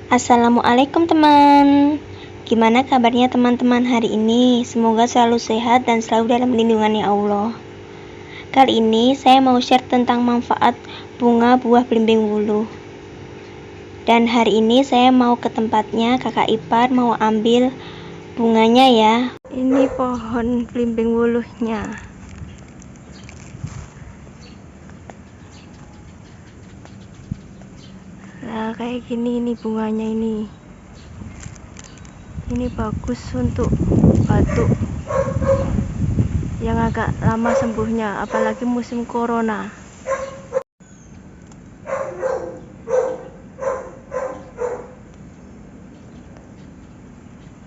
Assalamualaikum teman. Gimana kabarnya teman-teman hari ini? Semoga selalu sehat dan selalu dalam lindungannya Allah. Kali ini saya mau share tentang manfaat bunga buah belimbing wuluh. Dan hari ini saya mau ke tempatnya, kakak ipar mau ambil bunganya ya. Ini pohon belimbing wuluhnya. Nah, kayak gini ini bunganya ini. Ini bagus untuk batuk yang agak lama sembuhnya, apalagi musim corona.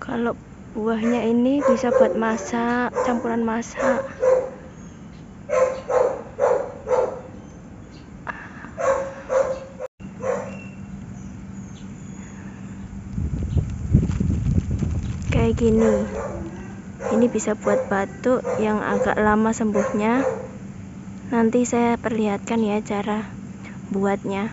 Kalau buahnya ini bisa buat masak, campuran masak. Kayak gini. Ini bisa buat batuk yang agak lama sembuhnya. Nanti saya perlihatkan ya cara buatnya.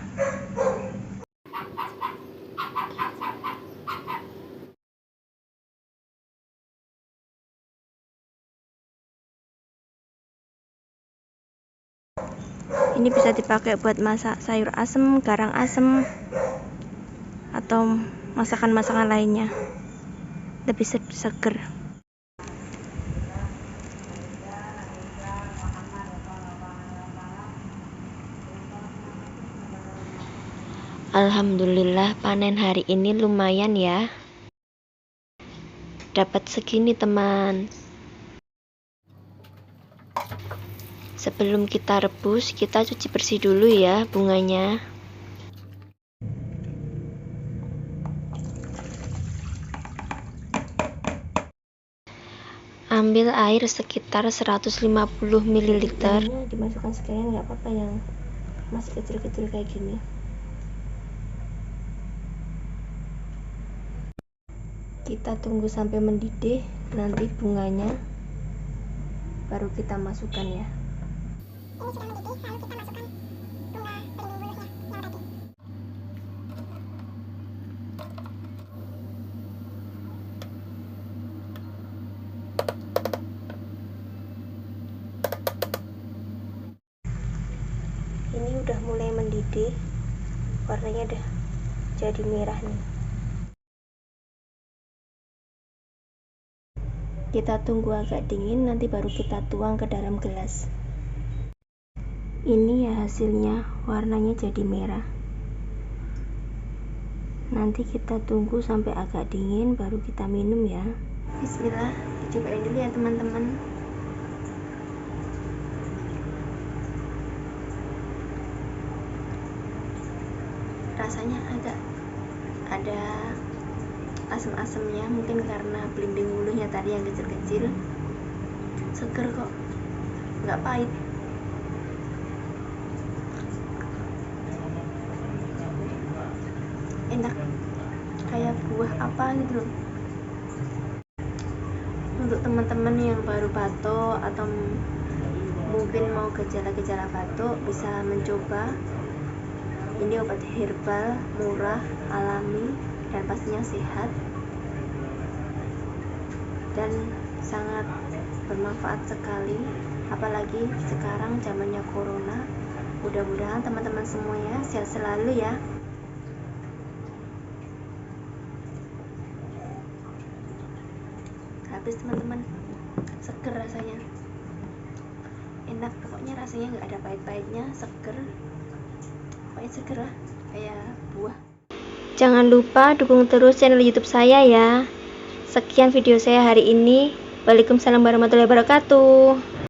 Ini bisa dipakai buat masak sayur asem, garang asem, atau masakan-masakan lainnya. Lebih seger. Alhamdulillah panen hari ini lumayan ya. Dapat segini teman. Sebelum kita rebus, kita cuci bersih dulu ya bunganya. Ambil air sekitar 150 ml. Dimasukkan sekalian, nggak apa-apa yang masih kecil-kecil kayak gini. Kita tunggu sampai mendidih, nanti bunganya baru kita masukkan ya. Ini sudah mendidih, lalu kita masukkan bunga belimbing wuluhnya yang tadi. Ini udah mulai mendidih, warnanya udah jadi merah nih. Kita tunggu agak dingin, nanti baru kita tuang ke dalam gelas. Ini ya hasilnya, warnanya jadi merah. Nanti kita tunggu sampai agak dingin baru kita minum ya. Bismillah, dicobain dulu ya teman-teman. Rasanya agak ada asam-asamnya, mungkin karena belimbing wuluhnya tadi yang kecil-kecil. Seger kok, nggak pahit. Enak, kayak buah apa gitu. Untuk teman-teman yang baru batuk atau mungkin mau gejala-gejala batuk, bisa mencoba. Ini obat herbal, murah, alami, dan pastinya sehat dan sangat bermanfaat sekali, apalagi sekarang zamannya corona. Mudah-mudahan teman-teman semuanya sehat selalu ya. Habis teman-teman, seger rasanya, enak pokoknya, rasanya nggak ada pahit-pahitnya, seger, pokoknya seger lah, kayak buah. Jangan lupa dukung terus channel YouTube saya ya. Sekian video saya hari ini. Waalaikumsalam warahmatullahi wabarakatuh.